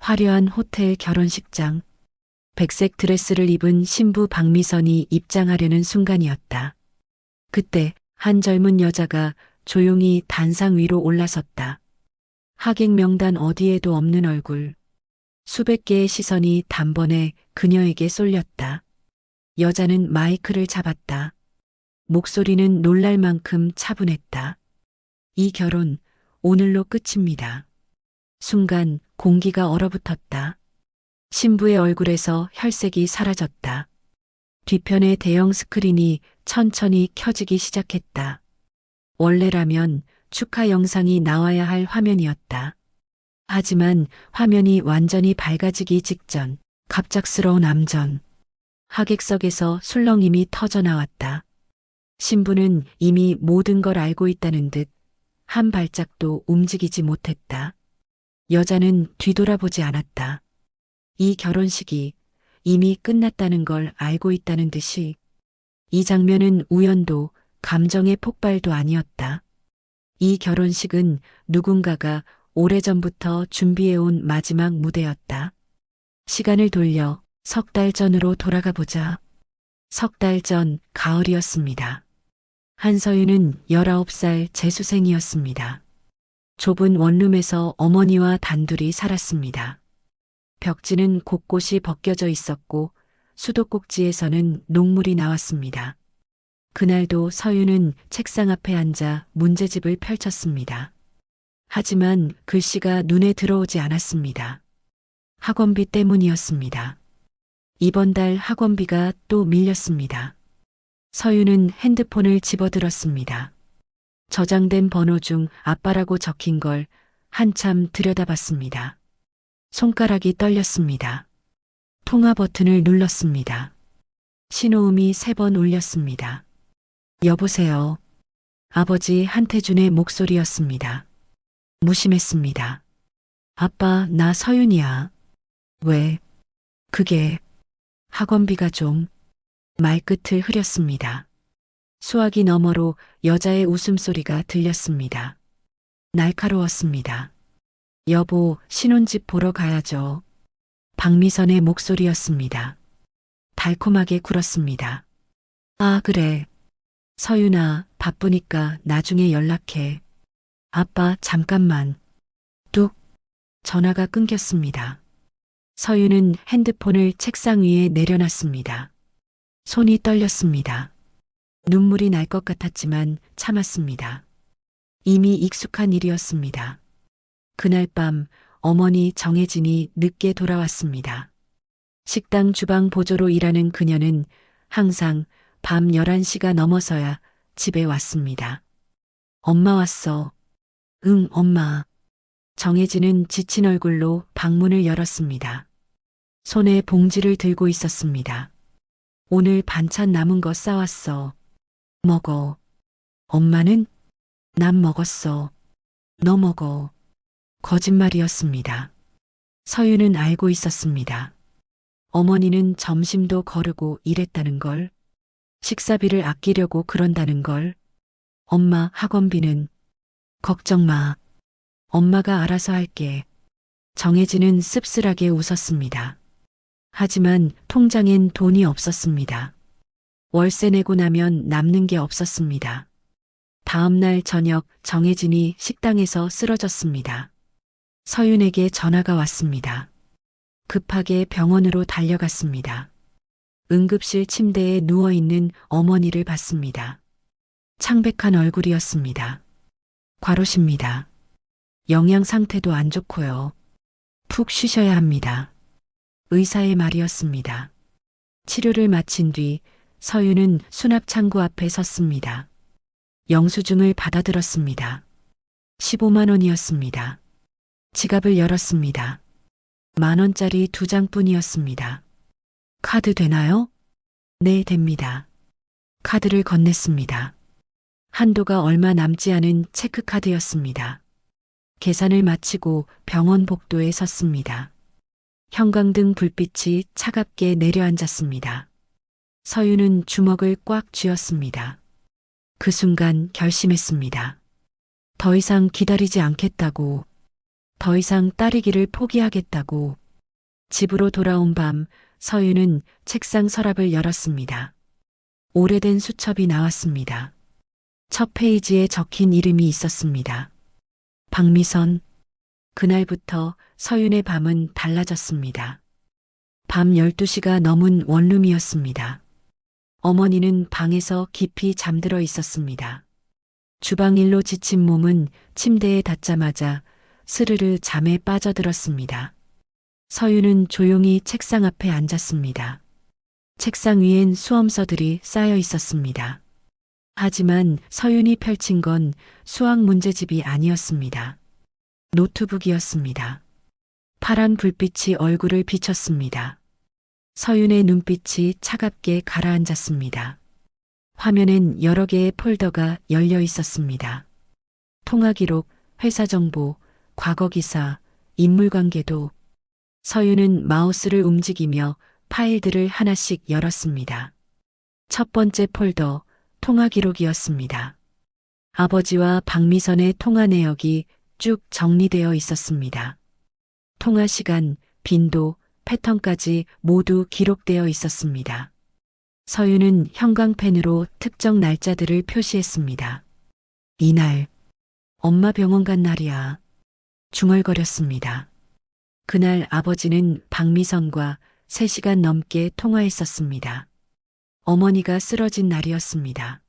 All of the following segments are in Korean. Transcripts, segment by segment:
화려한 호텔 결혼식장. 백색 드레스를 입은 신부 박미선이 입장하려는 순간이었다. 그때 한 젊은 여자가 조용히 단상 위로 올라섰다. 하객 명단 어디에도 없는 얼굴. 수백 개의 시선이 단번에 그녀에게 쏠렸다. 여자는 마이크를 잡았다. 목소리는 놀랄 만큼 차분했다. 이 결혼 오늘로 끝입니다. 순간 공기가 얼어붙었다. 신부의 얼굴에서 혈색이 사라졌다. 뒤편의 대형 스크린이 천천히 켜지기 시작했다. 원래라면 축하 영상이 나와야 할 화면이었다. 하지만 화면이 완전히 밝아지기 직전 갑작스러운 암전. 하객석에서 술렁임이 터져 나왔다. 신부는 이미 모든 걸 알고 있다는 듯 한 발짝도 움직이지 못했다. 여자는 뒤돌아보지 않았다. 이 결혼식이 이미 끝났다는 걸 알고 있다는 듯이. 이 장면은 우연도 감정의 폭발도 아니었다. 이 결혼식은 누군가가 오래전부터 준비해온 마지막 무대였다. 시간을 돌려 석 달 전으로 돌아가 보자. 석 달 전 가을이었습니다. 한서윤은 19살 재수생이었습니다. 좁은 원룸에서 어머니와 단둘이 살았습니다. 벽지는 곳곳이 벗겨져 있었고 수도꼭지에서는 녹물이 나왔습니다. 그날도 서윤은 책상 앞에 앉아 문제집을 펼쳤습니다. 하지만 글씨가 눈에 들어오지 않았습니다. 학원비 때문이었습니다. 이번 달 학원비가 또 밀렸습니다. 서윤은 핸드폰을 집어들었습니다. 저장된 번호 중 아빠라고 적힌 걸 한참 들여다봤습니다. 손가락이 떨렸습니다. 통화 버튼을 눌렀습니다. 신호음이 3번 울렸습니다. 여보세요. 아버지 한태준의 목소리였습니다. 무심했습니다. 아빠, 나 서윤이야. 왜? 그게 학원비가 좀. 말끝을 흐렸습니다. 수화기 너머로 여자의 웃음소리가 들렸습니다. 날카로웠습니다. 여보, 신혼집 보러 가야죠. 박미선의 목소리였습니다. 달콤하게 굴었습니다. 아, 그래. 서윤아, 바쁘니까 나중에 연락해. 아빠, 잠깐만. 뚝. 전화가 끊겼습니다. 서윤은 핸드폰을 책상 위에 내려놨습니다. 손이 떨렸습니다. 눈물이 날 것 같았지만 참았습니다. 이미 익숙한 일이었습니다. 그날 밤 어머니 정혜진이 늦게 돌아왔습니다. 식당 주방 보조로 일하는 그녀는 항상 밤 11시가 넘어서야 집에 왔습니다. 엄마 왔어. 응, 엄마. 정혜진은 지친 얼굴로 방문을 열었습니다. 손에 봉지를 들고 있었습니다. 오늘 반찬 남은 거 싸왔어. 먹어. 엄마는? 난 먹었어. 너 먹어. 거짓말이었습니다. 서윤은 알고 있었습니다. 어머니는 점심도 거르고 일했다는 걸. 식사비를 아끼려고 그런다는 걸. 엄마 학원비는? 걱정 마. 엄마가 알아서 할게. 정혜진은 씁쓸하게 웃었습니다. 하지만 통장엔 돈이 없었습니다. 월세 내고 나면 남는 게 없었습니다. 다음 날 저녁 정혜진이 식당에서 쓰러졌습니다. 서윤에게 전화가 왔습니다. 급하게 병원으로 달려갔습니다. 응급실 침대에 누워있는 어머니를 봤습니다. 창백한 얼굴이었습니다. 과로십니다. 영양 상태도 안 좋고요. 푹 쉬셔야 합니다. 의사의 말이었습니다. 치료를 마친 뒤 서윤은 수납 창구 앞에 섰습니다. 영수증을 받아들었습니다. 15만 원이었습니다. 지갑을 열었습니다. 10,000원짜리 2장뿐이었습니다. 카드 되나요? 네, 됩니다. 카드를 건넸습니다. 한도가 얼마 남지 않은 체크카드였습니다. 계산을 마치고 병원 복도에 섰습니다. 형광등 불빛이 차갑게 내려앉았습니다. 서윤은 주먹을 꽉 쥐었습니다. 그 순간 결심했습니다. 더 이상 기다리지 않겠다고. 더 이상 따르기를 포기하겠다고. 집으로 돌아온 밤 서유는 책상 서랍을 열었습니다. 오래된 수첩이 나왔습니다. 첫 페이지에 적힌 이름이 있었습니다. 박미선. 그날부터 서윤의 밤은 달라졌습니다. 밤 12시가 넘은 원룸이었습니다. 어머니는 방에서 깊이 잠들어 있었습니다. 주방일로 지친 몸은 침대에 닿자마자 스르르 잠에 빠져들었습니다. 서윤은 조용히 책상 앞에 앉았습니다. 책상 위엔 수험서들이 쌓여 있었습니다. 하지만 서윤이 펼친 건 수학 문제집이 아니었습니다. 노트북이었습니다. 파란 불빛이 얼굴을 비쳤습니다. 서윤의 눈빛이 차갑게 가라앉았습니다. 화면엔 여러 개의 폴더가 열려 있었습니다. 통화 기록, 회사 정보, 과거 기사, 인물관계도. 서윤은 마우스를 움직이며 파일들을 하나씩 열었습니다. 첫 번째 폴더, 통화 기록이었습니다. 아버지와 박미선의 통화 내역이 쭉 정리되어 있었습니다. 통화 시간, 빈도, 패턴까지 모두 기록되어 있었습니다. 서윤은 형광펜으로 특정 날짜들을 표시했습니다. 이날, 엄마 병원 간 날이야. 중얼거렸습니다. 그날 아버지는 박미선과 3시간 넘게 통화했었습니다. 어머니가 쓰러진 날이었습니다.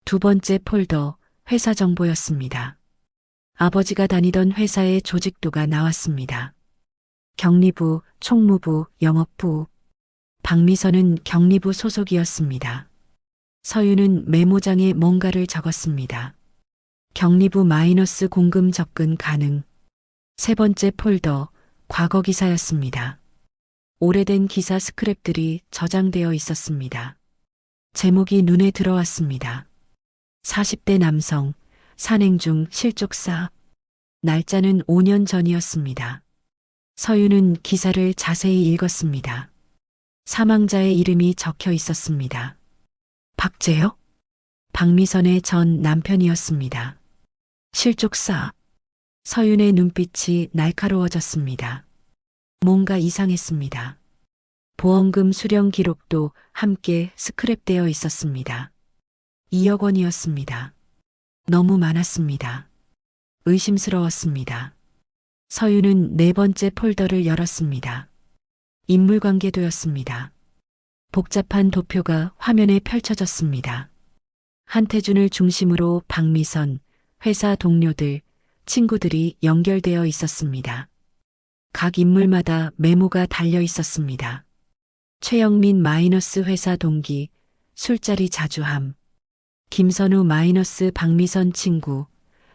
두 번째 폴더, 회사 정보였습니다. 아버지가 다니던 회사의 조직도가 나왔습니다. 격리부, 총무부, 영업부. 박미선은 격리부 소속이었습니다. 서윤은 메모장에 뭔가를 적었습니다. 격리부 마이너스 공금 접근 가능. 세 번째 폴더, 과거 기사였습니다. 오래된 기사 스크랩들이 저장되어 있었습니다. 제목이 눈에 들어왔습니다. 40대 남성, 산행 중 실족사. 날짜는 5년 전이었습니다. 서윤은 기사를 자세히 읽었습니다. 사망자의 이름이 적혀 있었습니다. 박재혁? 박미선의 전 남편이었습니다. 실족사. 서윤의 눈빛이 날카로워졌습니다. 뭔가 이상했습니다. 보험금 수령 기록도 함께 스크랩되어 있었습니다. 2억 원이었습니다. 너무 많았습니다. 의심스러웠습니다. 서윤은 네 번째 폴더를 열었습니다. 인물관계도였습니다. 복잡한 도표가 화면에 펼쳐졌습니다. 한태준을 중심으로 박미선, 회사 동료들, 친구들이 연결되어 있었습니다. 각 인물마다 메모가 달려 있었습니다. 최영민 마이너스 회사 동기, 술자리 자주함. 김선우 마이너스 박미선 친구,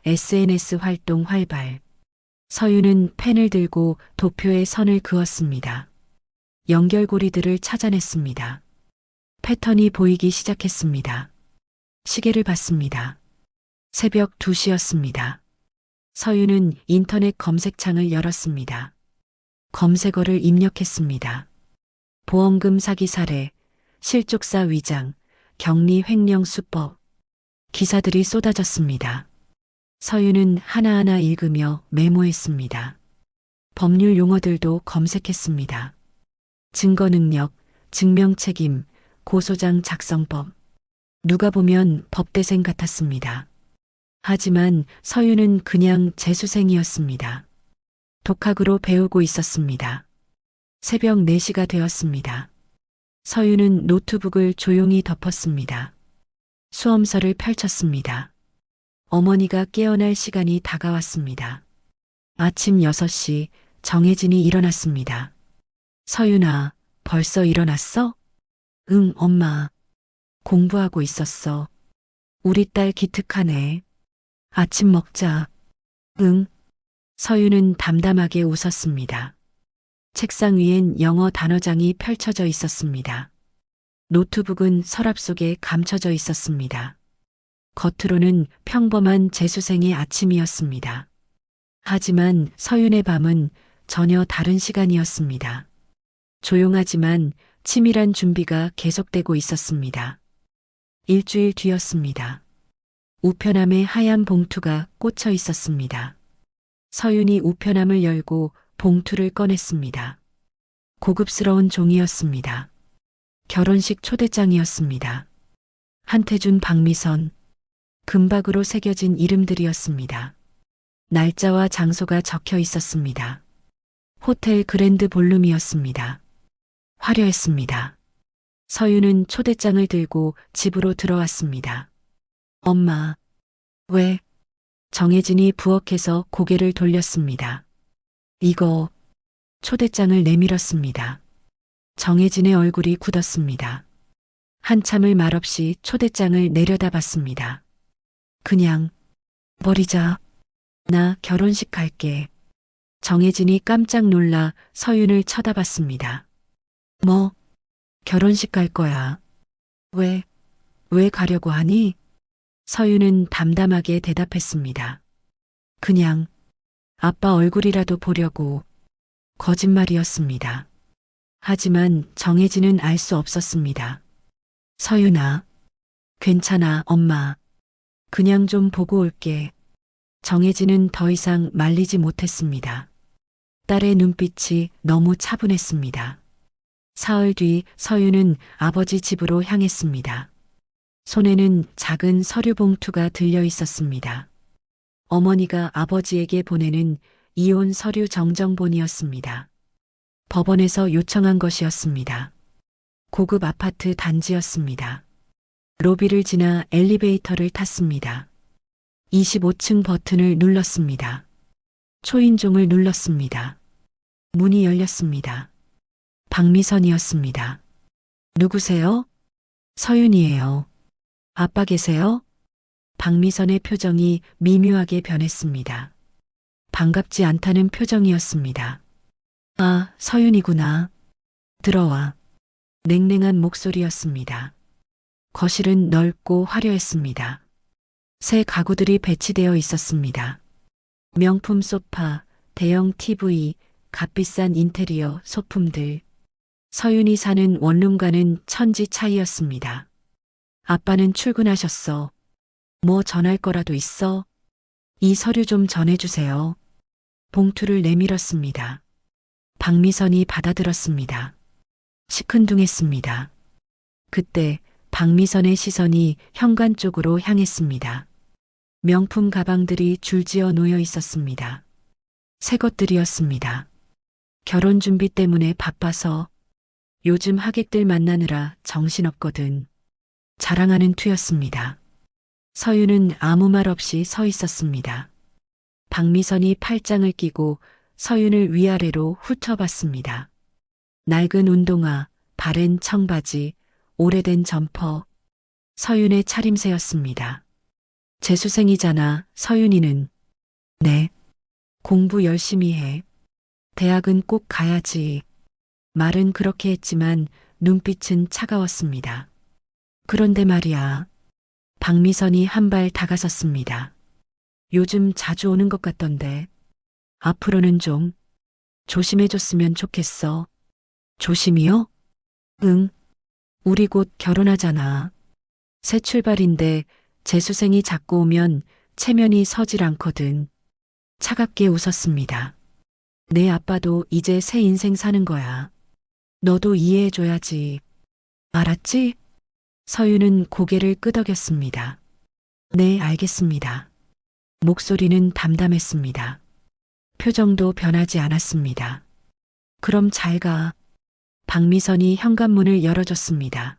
SNS 활동 활발. 서윤은 펜을 들고 도표에 선을 그었습니다. 연결고리들을 찾아냈습니다. 패턴이 보이기 시작했습니다. 시계를 봤습니다. 새벽 2시였습니다. 서윤은 인터넷 검색창을 열었습니다. 검색어를 입력했습니다. 보험금 사기 사례, 실족사 위장, 격리 횡령 수법. 기사들이 쏟아졌습니다. 서윤은 하나하나 읽으며 메모했습니다. 법률 용어들도 검색했습니다. 증거 능력, 증명 책임, 고소장 작성법. 누가 보면 법대생 같았습니다. 하지만 서윤은 그냥 재수생이었습니다. 독학으로 배우고 있었습니다. 새벽 4시가 되었습니다. 서윤은 노트북을 조용히 덮었습니다. 수험서를 펼쳤습니다. 어머니가 깨어날 시간이 다가왔습니다. 아침 6시 정혜진이 일어났습니다. 서윤아, 벌써 일어났어? 응, 엄마. 공부하고 있었어. 우리 딸 기특하네. 아침 먹자. 응. 서윤은 담담하게 웃었습니다. 책상 위엔 영어 단어장이 펼쳐져 있었습니다. 노트북은 서랍 속에 감춰져 있었습니다. 겉으로는 평범한 재수생의 아침이었습니다. 하지만 서윤의 밤은 전혀 다른 시간이었습니다. 조용하지만 치밀한 준비가 계속되고 있었습니다. 일주일 뒤였습니다. 우편함에 하얀 봉투가 꽂혀 있었습니다. 서윤이 우편함을 열고 봉투를 꺼냈습니다. 고급스러운 종이였습니다. 결혼식 초대장이었습니다. 한태준, 박미선, 금박으로 새겨진 이름들이었습니다. 날짜와 장소가 적혀 있었습니다. 호텔 그랜드 볼룸이었습니다. 화려했습니다. 서윤은 초대장을 들고 집으로 들어왔습니다. 엄마, 왜? 정혜진이 부엌에서 고개를 돌렸습니다. 이거, 초대장을 내밀었습니다. 정혜진의 얼굴이 굳었습니다. 한참을 말없이 초대장을 내려다봤습니다. 그냥 버리자. 나 결혼식 갈게. 정혜진이 깜짝 놀라 서윤을 쳐다봤습니다. 뭐? 결혼식 갈 거야. 왜 가려고 하니? 서윤은 담담하게 대답했습니다. 그냥 아빠 얼굴이라도 보려고. 거짓말이었습니다. 하지만 정혜진은 알 수 없었습니다. 서윤아, 괜찮아, 엄마. 그냥 좀 보고 올게. 정혜진은 더 이상 말리지 못했습니다. 딸의 눈빛이 너무 차분했습니다. 사흘 뒤 서윤은 아버지 집으로 향했습니다. 손에는 작은 서류 봉투가 들려 있었습니다. 어머니가 아버지에게 보내는 이혼 서류 정정본이었습니다. 법원에서 요청한 것이었습니다. 고급 아파트 단지였습니다. 로비를 지나 엘리베이터를 탔습니다. 25층 버튼을 눌렀습니다. 초인종을 눌렀습니다. 문이 열렸습니다. 박미선이었습니다. 누구세요? 서윤이에요. 아빠 계세요? 박미선의 표정이 미묘하게 변했습니다. 반갑지 않다는 표정이었습니다. 아, 서윤이구나. 들어와. 냉랭한 목소리였습니다. 거실은 넓고 화려했습니다. 새 가구들이 배치되어 있었습니다. 명품 소파, 대형 TV, 값비싼 인테리어 소품들. 서윤이 사는 원룸과는 천지 차이였습니다. 아빠는 출근하셨어. 뭐 전할 거라도 있어? 이 서류 좀 전해주세요. 봉투를 내밀었습니다. 박미선이 받아들었습니다. 시큰둥했습니다. 그때 박미선의 시선이 현관 쪽으로 향했습니다. 명품 가방들이 줄지어 놓여 있었습니다. 새 것들이었습니다. 결혼 준비 때문에 바빠서 요즘 하객들 만나느라 정신없거든. 자랑하는 투였습니다. 서윤은 아무 말 없이 서 있었습니다. 박미선이 팔짱을 끼고 서윤을 위아래로 훑어봤습니다. 낡은 운동화, 바른 청바지, 오래된 점퍼. 서윤의 차림새였습니다. 재수생이잖아, 서윤이는. 네. 공부 열심히 해. 대학은 꼭 가야지. 말은 그렇게 했지만 눈빛은 차가웠습니다. 그런데 말이야. 박미선이 한 발 다가섰습니다. 요즘 자주 오는 것 같던데. 앞으로는 좀 조심해줬으면 좋겠어. 조심이요? 응. 우리 곧 결혼하잖아. 새 출발인데 재수생이 자꾸 오면 체면이 서질 않거든. 차갑게 웃었습니다. 내 아빠도 이제 새 인생 사는 거야. 너도 이해해줘야지. 알았지? 서윤은 고개를 끄덕였습니다. 네, 알겠습니다. 목소리는 담담했습니다. 표정도 변하지 않았습니다. 그럼 잘 가. 박미선이 현관문을 열어줬습니다.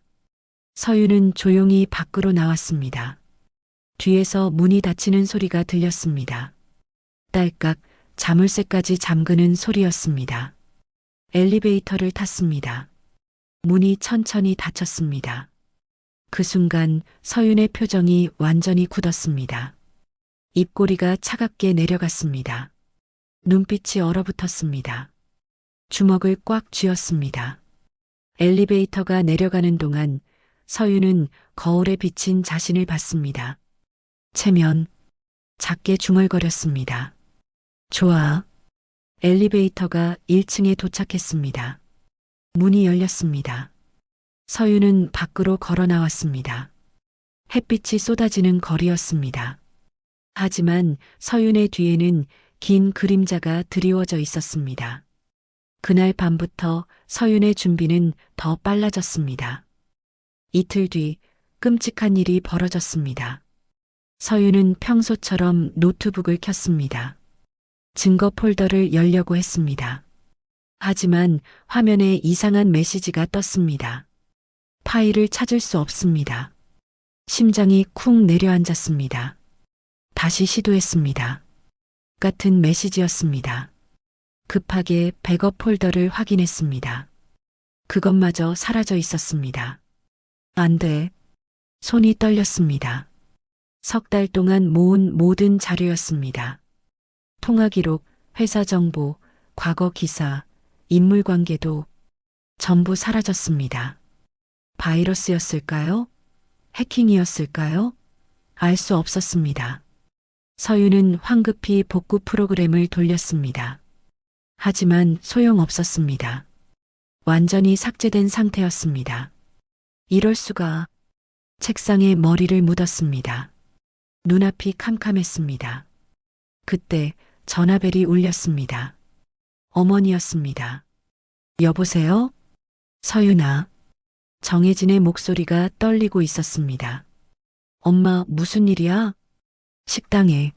서윤은 조용히 밖으로 나왔습니다. 뒤에서 문이 닫히는 소리가 들렸습니다. 딸깍 자물쇠까지 잠그는 소리였습니다. 엘리베이터를 탔습니다. 문이 천천히 닫혔습니다. 그 순간 서윤의 표정이 완전히 굳었습니다. 입꼬리가 차갑게 내려갔습니다. 눈빛이 얼어붙었습니다. 주먹을 꽉 쥐었습니다. 엘리베이터가 내려가는 동안 서윤은 거울에 비친 자신을 봤습니다. 체면, 작게 중얼거렸습니다. 좋아. 엘리베이터가 1층에 도착했습니다. 문이 열렸습니다. 서윤은 밖으로 걸어 나왔습니다. 햇빛이 쏟아지는 거리였습니다. 하지만 서윤의 뒤에는 긴 그림자가 드리워져 있었습니다. 그날 밤부터 서윤의 준비는 더 빨라졌습니다. 이틀 뒤 끔찍한 일이 벌어졌습니다. 서윤은 평소처럼 노트북을 켰습니다. 증거 폴더를 열려고 했습니다. 하지만 화면에 이상한 메시지가 떴습니다. 파일을 찾을 수 없습니다. 심장이 쿵 내려앉았습니다. 다시 시도했습니다. 같은 메시지였습니다. 급하게 백업 폴더를 확인했습니다. 그것마저 사라져 있었습니다. 안 돼. 손이 떨렸습니다. 석 달 동안 모은 모든 자료였습니다. 통화 기록, 회사 정보, 과거 기사, 인물 관계도 전부 사라졌습니다. 바이러스였을까요? 해킹이었을까요? 알 수 없었습니다. 서윤은 황급히 복구 프로그램을 돌렸습니다. 하지만 소용없었습니다. 완전히 삭제된 상태였습니다. 이럴 수가. 책상에 머리를 묻었습니다. 눈앞이 캄캄했습니다. 그때 전화벨이 울렸습니다. 어머니였습니다. 여보세요? 서윤아. 정혜진의 목소리가 떨리고 있었습니다. 엄마, 무슨 일이야? 식당에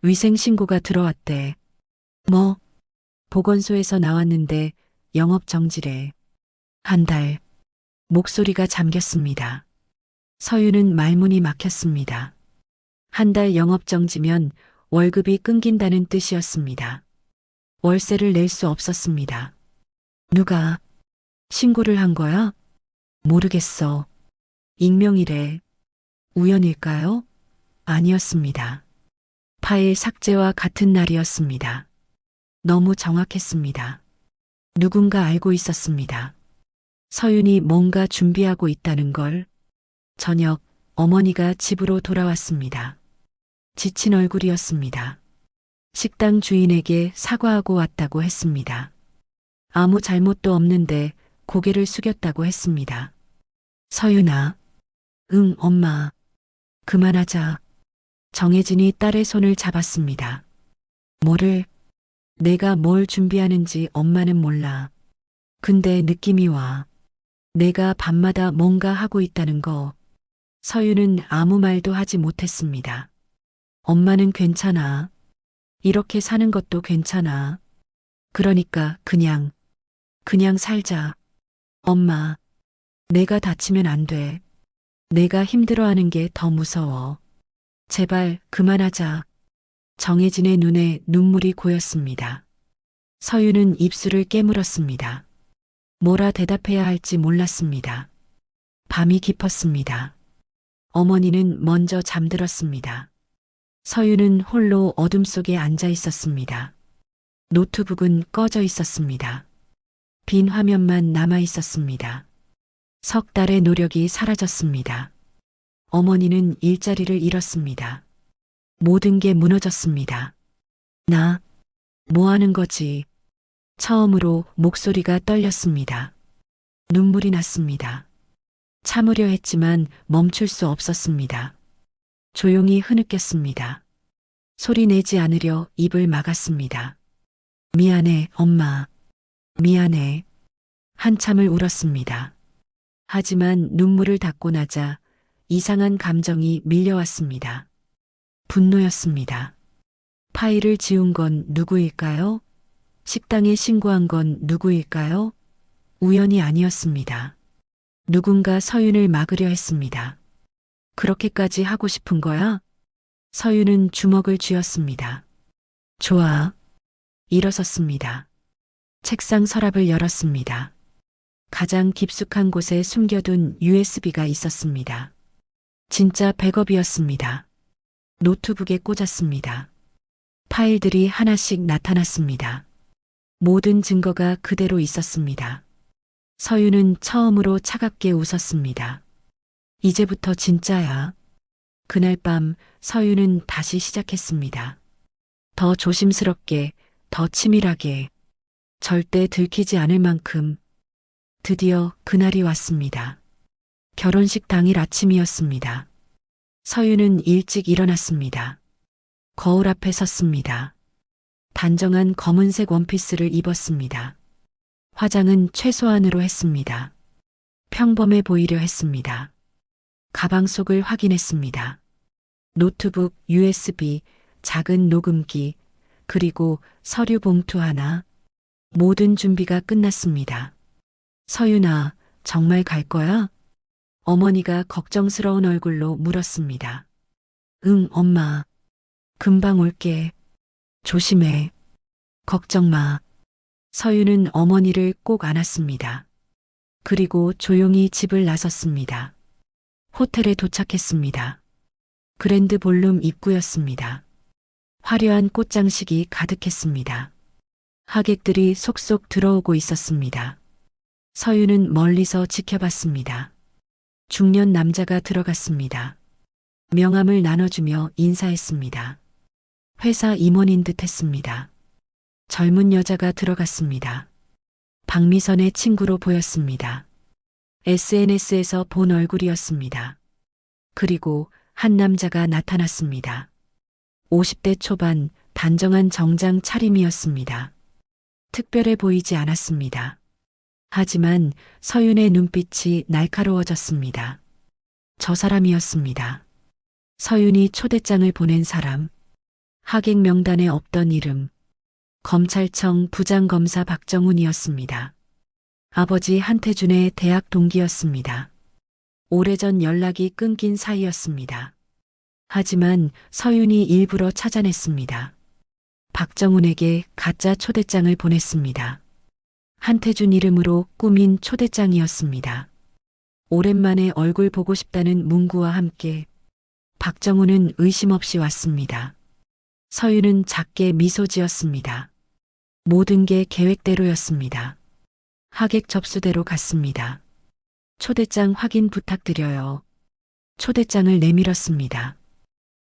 위생신고가 들어왔대. 뭐? 보건소에서 나왔는데 영업 정지래. 한 달. 목소리가 잠겼습니다. 서윤은 말문이 막혔습니다. 한 달 영업 정지면 월급이 끊긴다는 뜻이었습니다. 월세를 낼 수 없었습니다. 누가 신고를 한 거야? 모르겠어. 익명이래. 우연일까요? 아니었습니다. 파일 삭제와 같은 날이었습니다. 너무 정확했습니다. 누군가 알고 있었습니다. 서윤이 뭔가 준비하고 있다는 걸. 저녁 어머니가 집으로 돌아왔습니다. 지친 얼굴이었습니다. 식당 주인에게 사과하고 왔다고 했습니다. 아무 잘못도 없는데 고개를 숙였다고 했습니다. 서윤아. 응, 엄마. 그만하자. 정혜진이 딸의 손을 잡았습니다. 뭐를? 내가 뭘 준비하는지 엄마는 몰라. 근데 느낌이 와. 내가 밤마다 뭔가 하고 있다는 거. 서윤은 아무 말도 하지 못했습니다. 엄마는 괜찮아. 이렇게 사는 것도 괜찮아. 그러니까 그냥 살자. 엄마, 내가 다치면 안 돼. 내가 힘들어하는 게 더 무서워. 제발 그만하자. 정혜진의 눈에 눈물이 고였습니다. 서윤은 입술을 깨물었습니다. 뭐라 대답해야 할지 몰랐습니다. 밤이 깊었습니다. 어머니는 먼저 잠들었습니다. 서윤은 홀로 어둠 속에 앉아 있었습니다. 노트북은 꺼져 있었습니다. 빈 화면만 남아 있었습니다. 석 달의 노력이 사라졌습니다. 어머니는 일자리를 잃었습니다. 모든 게 무너졌습니다. 나, 뭐 하는 거지? 처음으로 목소리가 떨렸습니다. 눈물이 났습니다. 참으려 했지만 멈출 수 없었습니다. 조용히 흐느꼈습니다. 소리 내지 않으려 입을 막았습니다. 미안해, 엄마. 미안해. 한참을 울었습니다. 하지만 눈물을 닦고 나자 이상한 감정이 밀려왔습니다. 분노였습니다. 파일을 지운 건 누구일까요? 식당에 신고한 건 누구일까요? 우연이 아니었습니다. 누군가 서윤을 막으려 했습니다. 그렇게까지 하고 싶은 거야? 서윤은 주먹을 쥐었습니다. 좋아. 일어섰습니다. 책상 서랍을 열었습니다. 가장 깊숙한 곳에 숨겨둔 USB가 있었습니다. 진짜 백업이었습니다. 노트북에 꽂았습니다. 파일들이 하나씩 나타났습니다. 모든 증거가 그대로 있었습니다. 서윤은 처음으로 차갑게 웃었습니다. 이제부터 진짜야. 그날 밤 서윤은 다시 시작했습니다. 더 조심스럽게, 더 치밀하게, 절대 들키지 않을 만큼. 드디어 그날이 왔습니다. 결혼식 당일 아침이었습니다. 서윤은 일찍 일어났습니다. 거울 앞에 섰습니다. 단정한 검은색 원피스를 입었습니다. 화장은 최소한으로 했습니다. 평범해 보이려 했습니다. 가방 속을 확인했습니다. 노트북, USB, 작은 녹음기, 그리고 서류 봉투 하나. 모든 준비가 끝났습니다. 서윤아, 정말 갈 거야? 어머니가 걱정스러운 얼굴로 물었습니다. 응, 엄마. 금방 올게. 조심해. 걱정 마. 서윤은 어머니를 꼭 안았습니다. 그리고 조용히 집을 나섰습니다. 호텔에 도착했습니다. 그랜드 볼룸 입구였습니다. 화려한 꽃장식이 가득했습니다. 하객들이 속속 들어오고 있었습니다. 서윤은 멀리서 지켜봤습니다. 중년 남자가 들어갔습니다. 명함을 나눠주며 인사했습니다. 회사 임원인 듯 했습니다. 젊은 여자가 들어갔습니다. 박미선의 친구로 보였습니다. SNS에서 본 얼굴이었습니다. 그리고 한 남자가 나타났습니다. 50대 초반 단정한 정장 차림이었습니다. 특별해 보이지 않았습니다. 하지만 서윤의 눈빛이 날카로워졌습니다. 저 사람이었습니다. 서윤이 초대장을 보낸 사람. 하객 명단에 없던 이름. 검찰청 부장검사 박정훈이었습니다. 아버지 한태준의 대학 동기였습니다. 오래전 연락이 끊긴 사이였습니다. 하지만 서윤이 일부러 찾아냈습니다. 박정훈에게 가짜 초대장을 보냈습니다. 한태준 이름으로 꾸민 초대장이었습니다. 오랜만에 얼굴 보고 싶다는 문구와 함께 박정훈은 의심 없이 왔습니다. 서윤은 작게 미소 지었습니다. 모든 게 계획대로였습니다. 하객 접수대로 갔습니다. 초대장 확인 부탁드려요. 초대장을 내밀었습니다.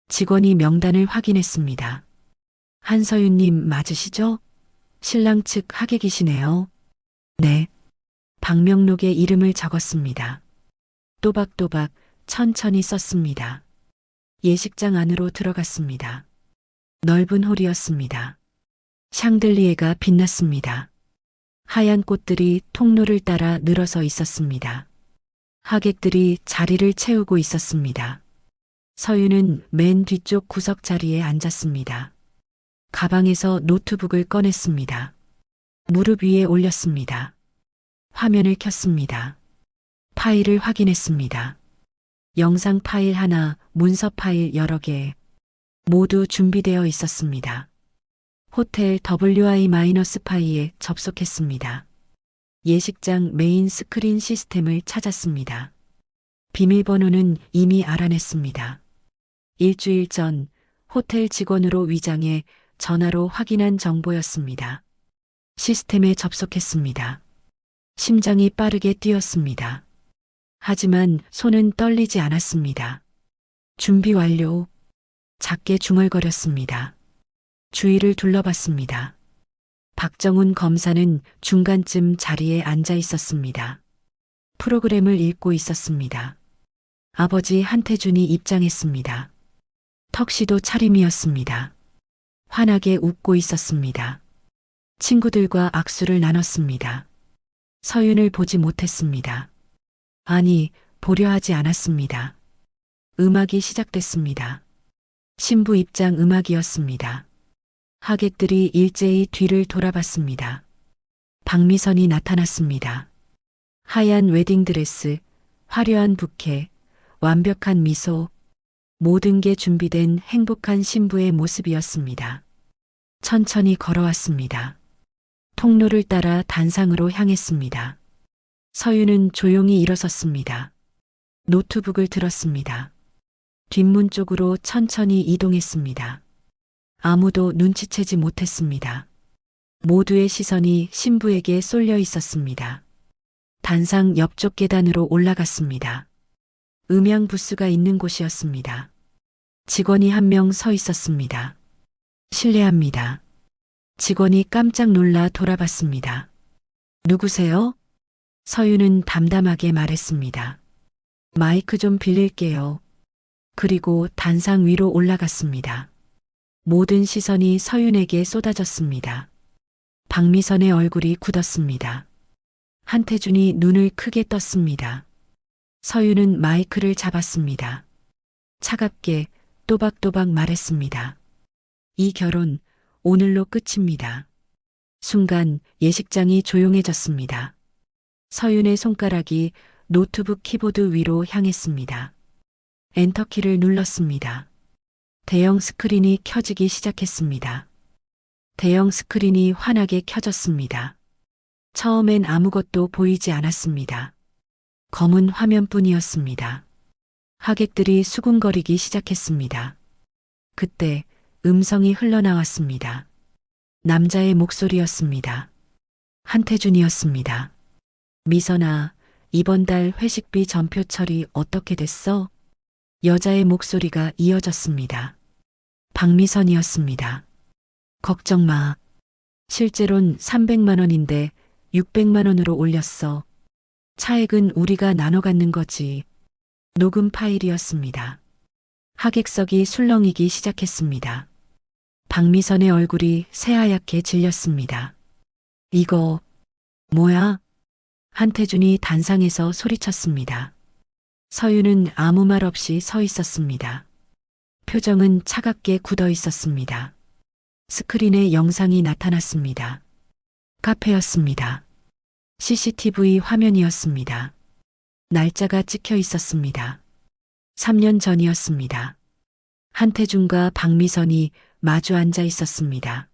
직원이 명단을 확인했습니다. 한서윤님 맞으시죠? 신랑 측 하객이시네요. 네. 방명록에 이름을 적었습니다. 또박또박 천천히 썼습니다. 예식장 안으로 들어갔습니다. 넓은 홀이었습니다. 샹들리에가 빛났습니다. 하얀 꽃들이 통로를 따라 늘어서 있었습니다. 하객들이 자리를 채우고 있었습니다. 서윤은 맨 뒤쪽 구석 자리에 앉았습니다. 가방에서 노트북을 꺼냈습니다. 무릎 위에 올렸습니다. 화면을 켰습니다. 파일을 확인했습니다. 영상 파일 하나, 문서 파일 여러 개. 모두 준비되어 있었습니다. 호텔 WI-5에 접속했습니다. 예식장 메인 스크린 시스템을 찾았습니다. 비밀번호는 이미 알아냈습니다. 일주일 전 호텔 직원으로 위장해 전화로 확인한 정보였습니다. 시스템에 접속했습니다. 심장이 빠르게 뛰었습니다. 하지만 손은 떨리지 않았습니다. 준비 완료. 작게 중얼거렸습니다. 주위를 둘러봤습니다. 박정훈 검사는 중간쯤 자리에 앉아 있었습니다. 프로그램을 읽고 있었습니다. 아버지 한태준이 입장했습니다. 턱시도 차림이었습니다. 환하게 웃고 있었습니다. 친구들과 악수를 나눴습니다. 서윤을 보지 못했습니다. 아니, 보려 하지 않았습니다. 음악이 시작됐습니다. 신부 입장 음악이었습니다. 하객들이 일제히 뒤를 돌아봤습니다. 박미선이 나타났습니다. 하얀 웨딩드레스, 화려한 부케, 완벽한 미소, 모든 게 준비된 행복한 신부의 모습이었습니다. 천천히 걸어왔습니다. 통로를 따라 단상으로 향했습니다. 서윤은 조용히 일어섰습니다. 노트북을 들었습니다. 뒷문 쪽으로 천천히 이동했습니다. 아무도 눈치채지 못했습니다. 모두의 시선이 신부에게 쏠려 있었습니다. 단상 옆쪽 계단으로 올라갔습니다. 음향 부스가 있는 곳이었습니다. 직원이 한 명 서 있었습니다. 실례합니다. 직원이 깜짝 놀라 돌아봤습니다. 누구세요? 서윤은 담담하게 말했습니다. 마이크 좀 빌릴게요. 그리고 단상 위로 올라갔습니다. 모든 시선이 서윤에게 쏟아졌습니다. 박미선의 얼굴이 굳었습니다. 한태준이 눈을 크게 떴습니다. 서윤은 마이크를 잡았습니다. 차갑게 또박또박 말했습니다. 이 결혼 오늘로 끝입니다. 순간 예식장이 조용해졌습니다. 서윤의 손가락이 노트북 키보드 위로 향했습니다. 엔터키를 눌렀습니다. 대형 스크린이 켜지기 시작했습니다. 대형 스크린이 환하게 켜졌습니다. 처음엔 아무것도 보이지 않았습니다. 검은 화면뿐이었습니다. 하객들이 수군거리기 시작했습니다. 그때 음성이 흘러나왔습니다. 남자의 목소리였습니다. 한태준이었습니다. 미선아, 이번 달 회식비 전표 처리 어떻게 됐어? 여자의 목소리가 이어졌습니다. 박미선이었습니다. 걱정 마. 실제론 300만 원인데 600만 원으로 올렸어. 차액은 우리가 나눠 갖는 거지. 녹음 파일이었습니다. 하객석이 술렁이기 시작했습니다. 박미선의 얼굴이 새하얗게 질렸습니다. 이거 뭐야? 한태준이 단상에서 소리쳤습니다. 서윤은 아무 말 없이 서 있었습니다. 표정은 차갑게 굳어 있었습니다. 스크린에 영상이 나타났습니다. 카페였습니다. CCTV 화면이었습니다. 날짜가 찍혀 있었습니다. 3년 전이었습니다. 한태준과 박미선이 마주 앉아 있었습니다.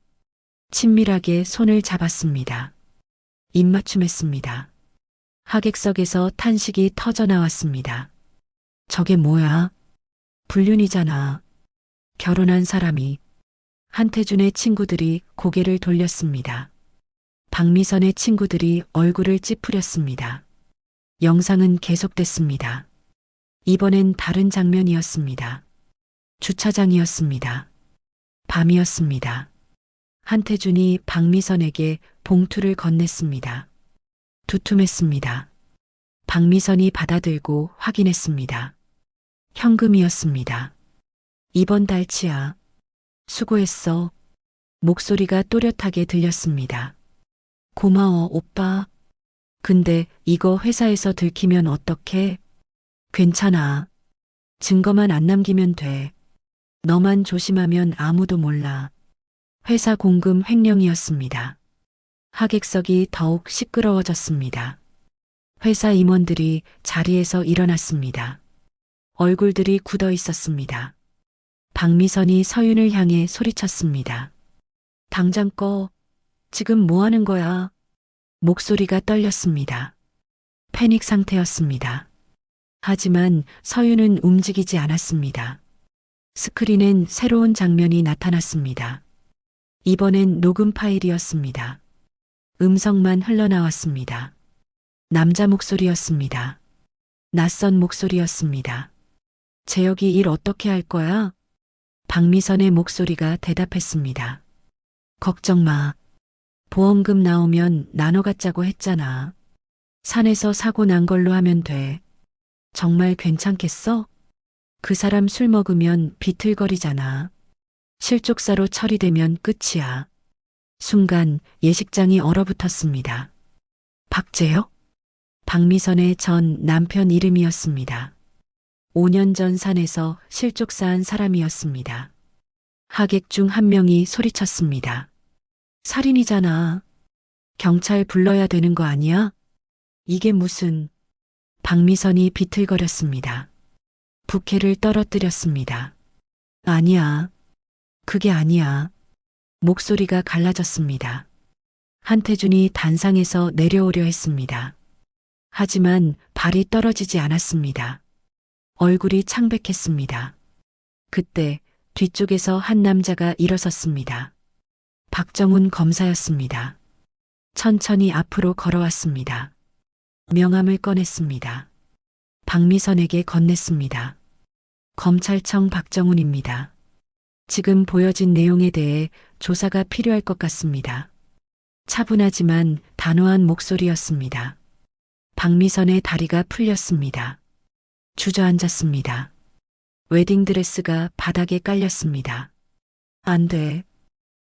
친밀하게 손을 잡았습니다. 입맞춤했습니다. 하객석에서 탄식이 터져 나왔습니다. 저게 뭐야? 불륜이잖아. 결혼한 사람이. 한태준의 친구들이 고개를 돌렸습니다. 박미선의 친구들이 얼굴을 찌푸렸습니다. 영상은 계속됐습니다. 이번엔 다른 장면이었습니다. 주차장이었습니다. 밤이었습니다. 한태준이 박미선에게 봉투를 건넸습니다. 두툼했습니다. 박미선이 받아들고 확인했습니다. 현금이었습니다. 이번 달치야. 수고했어. 목소리가 또렷하게 들렸습니다. 고마워, 오빠. 근데 이거 회사에서 들키면 어떡해? 괜찮아. 증거만 안 남기면 돼. 너만 조심하면 아무도 몰라. 회사 공금 횡령이었습니다. 하객석이 더욱 시끄러워졌습니다. 회사 임원들이 자리에서 일어났습니다. 얼굴들이 굳어 있었습니다. 박미선이 서윤을 향해 소리쳤습니다. 당장 꺼. 지금 뭐 하는 거야? 목소리가 떨렸습니다. 패닉 상태였습니다. 하지만 서윤은 움직이지 않았습니다. 스크린엔 새로운 장면이 나타났습니다. 이번엔 녹음 파일이었습니다. 음성만 흘러나왔습니다. 남자 목소리였습니다. 낯선 목소리였습니다. 재혁이 일 어떻게 할 거야? 박미선의 목소리가 대답했습니다. 걱정 마. 보험금 나오면 나눠 갖자고 했잖아. 산에서 사고 난 걸로 하면 돼. 정말 괜찮겠어? 그 사람 술 먹으면 비틀거리잖아. 실족사로 처리되면 끝이야. 순간 예식장이 얼어붙었습니다. 박재혁? 박미선의 전 남편 이름이었습니다. 5년 전 산에서 실족사한 사람이었습니다. 하객 중 한 명이 소리쳤습니다. 살인이잖아. 경찰 불러야 되는 거 아니야? 이게 무슨... 박미선이 비틀거렸습니다. 부케를 떨어뜨렸습니다. 아니야. 그게 아니야. 목소리가 갈라졌습니다. 한태준이 단상에서 내려오려 했습니다. 하지만 발이 떨어지지 않았습니다. 얼굴이 창백했습니다. 그때 뒤쪽에서 한 남자가 일어섰습니다. 박정훈 검사였습니다. 천천히 앞으로 걸어왔습니다. 명함을 꺼냈습니다. 박미선에게 건넸습니다. 검찰청 박정훈입니다. 지금 보여진 내용에 대해 조사가 필요할 것 같습니다. 차분하지만 단호한 목소리였습니다. 박미선의 다리가 풀렸습니다. 주저앉았습니다. 웨딩드레스가 바닥에 깔렸습니다. 안 돼.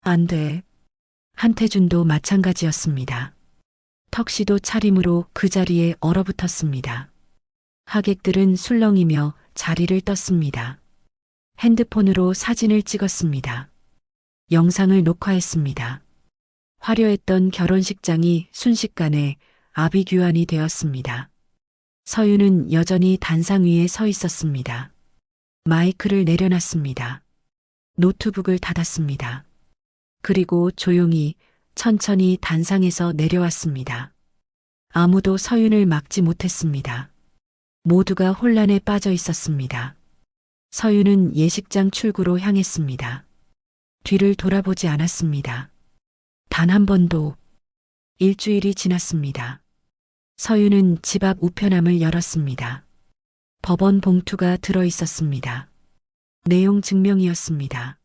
안 돼. 한태준도 마찬가지였습니다. 턱시도 차림으로 그 자리에 얼어붙었습니다. 하객들은 술렁이며 자리를 떴습니다. 핸드폰으로 사진을 찍었습니다. 영상을 녹화했습니다. 화려했던 결혼식장이 순식간에 아비규환이 되었습니다. 서윤은 여전히 단상 위에 서 있었습니다. 마이크를 내려놨습니다. 노트북을 닫았습니다. 그리고 조용히 천천히 단상에서 내려왔습니다. 아무도 서윤을 막지 못했습니다. 모두가 혼란에 빠져 있었습니다. 서윤은 예식장 출구로 향했습니다. 뒤를 돌아보지 않았습니다. 단 한 번도. 일주일이 지났습니다. 서윤은 집 앞 우편함을 열었습니다. 법원 봉투가 들어 있었습니다. 내용 증명이었습니다.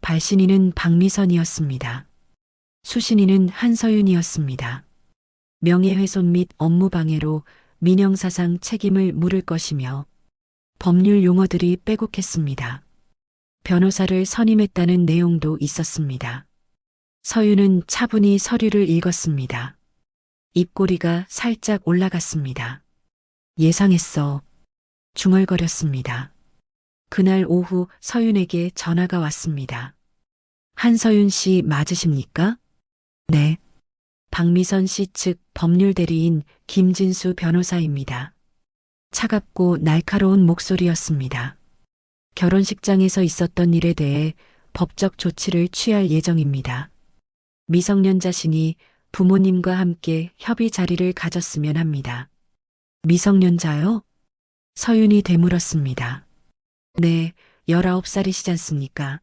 발신인은 박미선이었습니다. 수신인은 한서윤이었습니다. 명예훼손 및 업무방해로 민형사상 책임을 물을 것이며 법률 용어들이 빼곡했습니다. 변호사를 선임했다는 내용도 있었습니다. 서윤은 차분히 서류를 읽었습니다. 입꼬리가 살짝 올라갔습니다. 예상했어. 중얼거렸습니다. 그날 오후 서윤에게 전화가 왔습니다. 한서윤 씨 맞으십니까? 네. 박미선 씨 측 법률 대리인 김진수 변호사입니다. 차갑고 날카로운 목소리였습니다. 결혼식장에서 있었던 일에 대해 법적 조치를 취할 예정입니다. 미성년 자신이 부모님과 함께 협의 자리를 가졌으면 합니다. 미성년자요? 서윤이 되물었습니다. 네, 19살이시지 않습니까?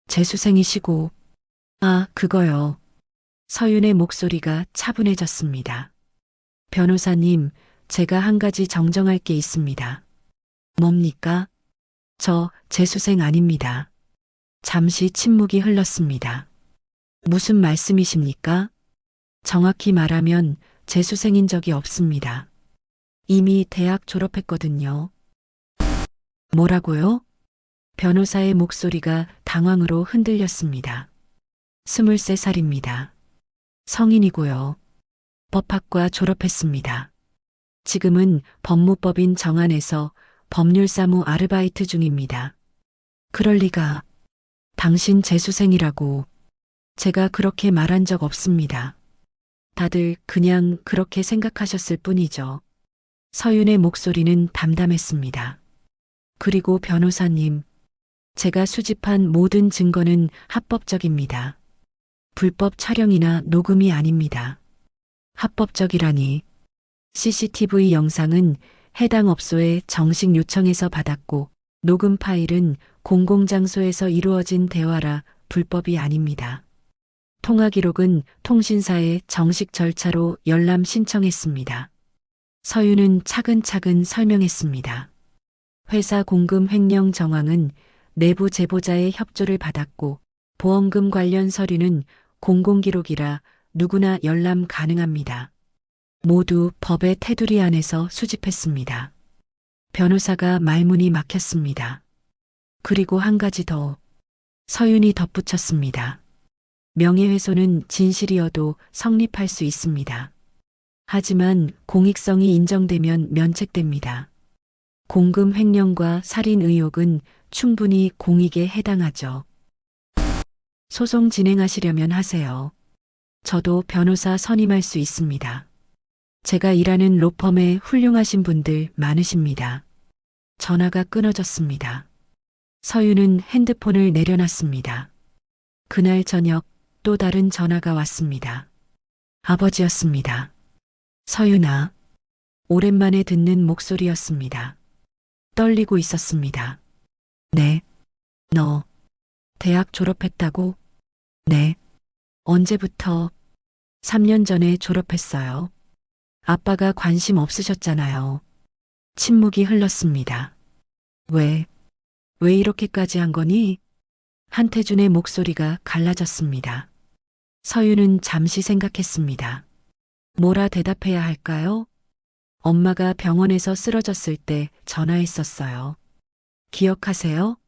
재수생이시고. 아, 그거요. 서윤의 목소리가 차분해졌습니다. 변호사님, 제가 한 가지 정정할 게 있습니다. 뭡니까? 저 재수생 아닙니다. 잠시 침묵이 흘렀습니다. 무슨 말씀이십니까? 정확히 말하면 재수생인 적이 없습니다. 이미 대학 졸업했거든요. 뭐라고요? 변호사의 목소리가 당황으로 흔들렸습니다. 23살입니다. 성인이고요. 법학과 졸업했습니다. 지금은 법무법인 정안에서 법률사무 아르바이트 중입니다. 그럴 리가. 당신 재수생이라고. 제가 그렇게 말한 적 없습니다. 다들 그냥 그렇게 생각하셨을 뿐이죠. 서윤의 목소리는 담담했습니다. 그리고 변호사님, 제가 수집한 모든 증거는 합법적입니다. 불법 촬영이나 녹음이 아닙니다. 합법적이라니. CCTV 영상은 해당 업소의 정식 요청에서 받았고 녹음 파일은 공공장소에서 이루어진 대화라 불법이 아닙니다. 통화 기록은 통신사에 정식 절차로 열람 신청했습니다. 서윤은 차근차근 설명했습니다. 회사 공금 횡령 정황은 내부 제보자의 협조를 받았고 보험금 관련 서류는 공공기록이라 누구나 열람 가능합니다. 모두 법의 테두리 안에서 수집했습니다. 변호사가 말문이 막혔습니다. 그리고 한 가지 더. 서윤이 덧붙였습니다. 명예훼손은 진실이어도 성립할 수 있습니다. 하지만 공익성이 인정되면 면책됩니다. 공금 횡령과 살인 의혹은 충분히 공익에 해당하죠. 소송 진행하시려면 하세요. 저도 변호사 선임할 수 있습니다. 제가 일하는 로펌에 훌륭하신 분들 많으십니다. 전화가 끊어졌습니다. 서윤은 핸드폰을 내려놨습니다. 그날 저녁 또 다른 전화가 왔습니다. 아버지였습니다. 서윤아. 오랜만에 듣는 목소리였습니다. 떨리고 있었습니다. 네. 너 대학 졸업했다고? 네. 언제부터? 3년 전에 졸업했어요. 아빠가 관심 없으셨잖아요. 침묵이 흘렀습니다. 왜 이렇게까지 한 거니? 한태준의 목소리가 갈라졌습니다. 서윤은 잠시 생각했습니다. 뭐라 대답해야 할까요? 엄마가 병원에서 쓰러졌을 때 전화했었어요. 기억하세요?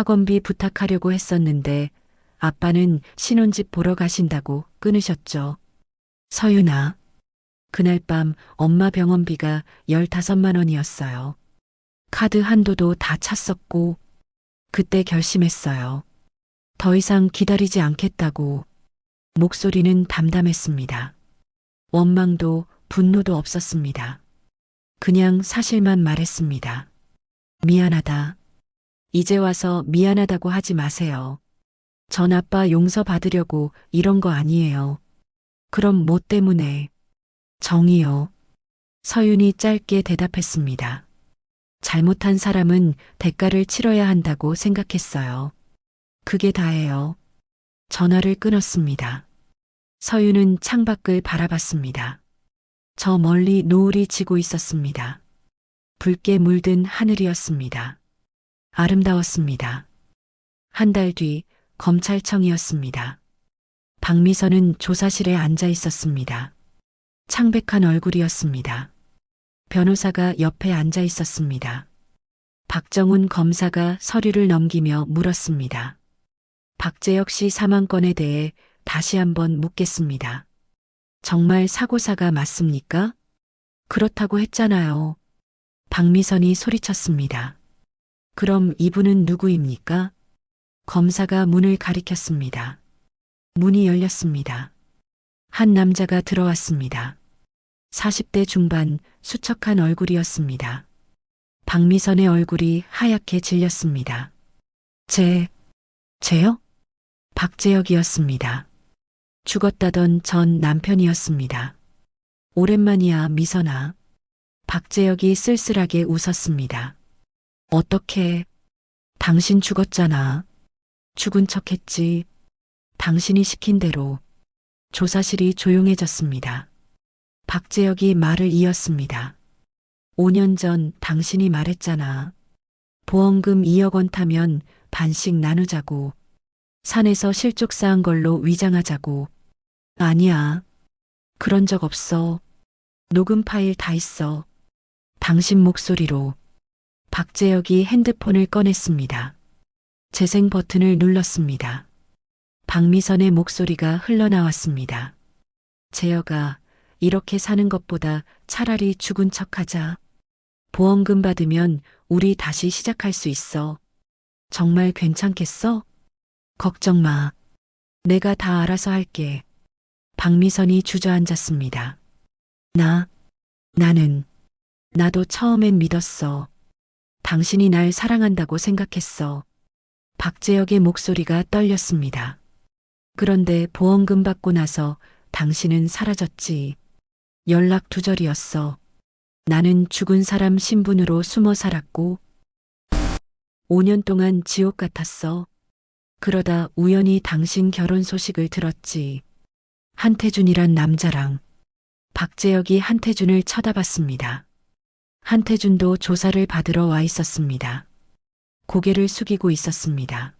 학원비 부탁하려고 했었는데 아빠는 신혼집 보러 가신다고 끊으셨죠. 서윤아. 그날 밤 엄마 병원비가 15만 원이었어요. 카드 한도도 다 찼었고 그때 결심했어요. 더 이상 기다리지 않겠다고. 목소리는 담담했습니다. 원망도 분노도 없었습니다. 그냥 사실만 말했습니다. 미안하다. 이제 와서 미안하다고 하지 마세요. 전 아빠 용서받으려고 이런 거 아니에요. 그럼 뭐 때문에? 정이요. 서윤이 짧게 대답했습니다. 잘못한 사람은 대가를 치러야 한다고 생각했어요. 그게 다예요. 전화를 끊었습니다. 서윤은 창밖을 바라봤습니다. 저 멀리 노을이 지고 있었습니다. 붉게 물든 하늘이었습니다. 아름다웠습니다. 한 달 뒤 검찰청이었습니다. 박미선은 조사실에 앉아 있었습니다. 창백한 얼굴이었습니다. 변호사가 옆에 앉아 있었습니다. 박정훈 검사가 서류를 넘기며 물었습니다. 박재혁 씨 사망건에 대해 다시 한번 묻겠습니다. 정말 사고사가 맞습니까? 그렇다고 했잖아요. 박미선이 소리쳤습니다. 그럼 이분은 누구입니까? 검사가 문을 가리켰습니다. 문이 열렸습니다. 한 남자가 들어왔습니다. 40대 중반 수척한 얼굴이었습니다. 박미선의 얼굴이 하얗게 질렸습니다. 제요? 박재혁이었습니다. 죽었다던 전 남편이었습니다. 오랜만이야, 미선아. 박재혁이 쓸쓸하게 웃었습니다. 어떻게? 당신 죽었잖아. 죽은 척 했지. 당신이 시킨 대로. 조사실이 조용해졌습니다. 박재혁이 말을 이었습니다. 5년 전 당신이 말했잖아. 보험금 2억 원 타면 반씩 나누자고. 산에서 실족사한 걸로 위장하자고. 아니야. 그런 적 없어. 녹음 파일 다 있어. 당신 목소리로. 박재혁이 핸드폰을 꺼냈습니다. 재생 버튼을 눌렀습니다. 박미선의 목소리가 흘러나왔습니다. 재혁아, 이렇게 사는 것보다 차라리 죽은 척하자. 보험금 받으면 우리 다시 시작할 수 있어. 정말 괜찮겠어? 걱정 마. 내가 다 알아서 할게. 박미선이 주저앉았습니다. 나도 처음엔 믿었어. 당신이 날 사랑한다고 생각했어. 박재혁의 목소리가 떨렸습니다. 그런데 보험금 받고 나서 당신은 사라졌지. 연락 두절이었어. 나는 죽은 사람 신분으로 숨어 살았고 5년 동안 지옥 같았어. 그러다 우연히 당신 결혼 소식을 들었지. 한태준이란 남자랑. 박재혁이 한태준을 쳐다봤습니다. 한태준도 조사를 받으러 와 있었습니다. 고개를 숙이고 있었습니다.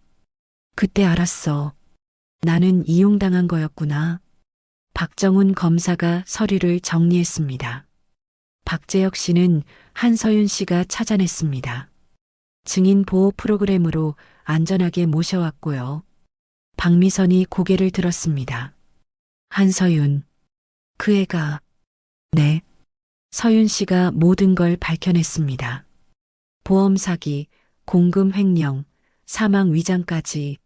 그때 알았어. 나는 이용당한 거였구나. 박정훈 검사가 서류를 정리했습니다. 박재혁 씨는 한서윤 씨가 찾아냈습니다. 증인 보호 프로그램으로 안전하게 모셔왔고요. 박미선이 고개를 들었습니다. 한서윤. 그 애가. 네. 서윤 씨가 모든 걸 밝혀냈습니다. 보험 사기, 공금 횡령, 사망 위장까지.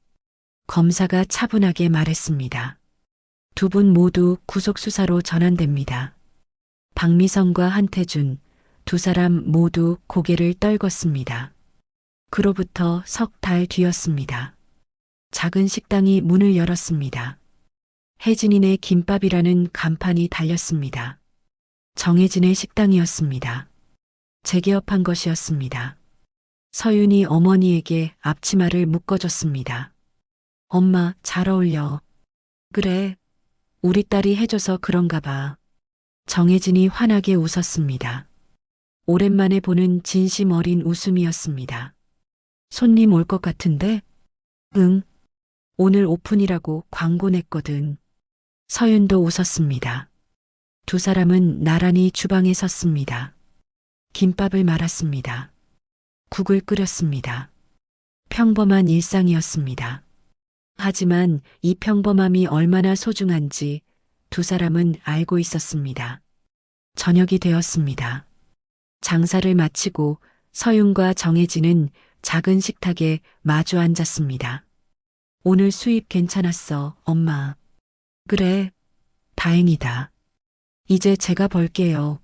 검사가 차분하게 말했습니다. 두 분 모두 구속수사로 전환됩니다. 박미선과 한태준, 두 사람 모두 고개를 떨궜습니다. 그로부터 석 달 뒤였습니다. 작은 식당이 문을 열었습니다. 혜진이네 김밥이라는 간판이 달렸습니다. 정혜진의 식당이었습니다. 재개업한 것이었습니다. 서윤이 어머니에게 앞치마를 묶어줬습니다. 엄마, 잘 어울려. 그래, 우리 딸이 해줘서 그런가 봐. 정혜진이 환하게 웃었습니다. 오랜만에 보는 진심 어린 웃음이었습니다. 손님 올 것 같은데? 응. 오늘 오픈이라고 광고 냈거든. 서윤도 웃었습니다. 두 사람은 나란히 주방에 섰습니다. 김밥을 말았습니다. 국을 끓였습니다. 평범한 일상이었습니다. 하지만 이 평범함이 얼마나 소중한지 두 사람은 알고 있었습니다. 저녁이 되었습니다. 장사를 마치고 서윤과 정혜진은 작은 식탁에 마주 앉았습니다. 오늘 수입 괜찮았어, 엄마. 그래, 다행이다. 이제 제가 벌게요.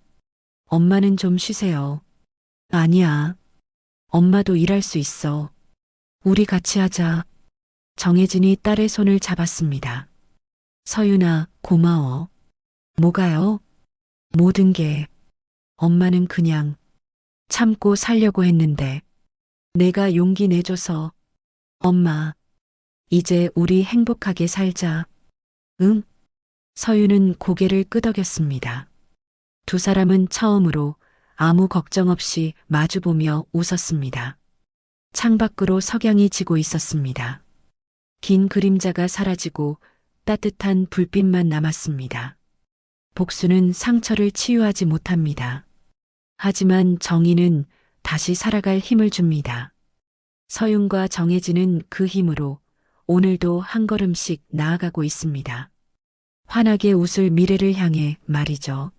엄마는 좀 쉬세요. 아니야. 엄마도 일할 수 있어. 우리 같이 하자. 정혜진이 딸의 손을 잡았습니다. 서윤아, 고마워. 뭐가요? 모든 게. 엄마는 그냥 참고 살려고 했는데 내가 용기 내줘서. 엄마, 이제 우리 행복하게 살자. 응? 서윤은 고개를 끄덕였습니다. 두 사람은 처음으로 아무 걱정 없이 마주보며 웃었습니다. 창밖으로 석양이 지고 있었습니다. 긴 그림자가 사라지고 따뜻한 불빛만 남았습니다. 복수는 상처를 치유하지 못합니다. 하지만 정의는 다시 살아갈 힘을 줍니다. 서윤과 정혜진은 그 힘으로 오늘도 한 걸음씩 나아가고 있습니다. 환하게 웃을 미래를 향해 말이죠.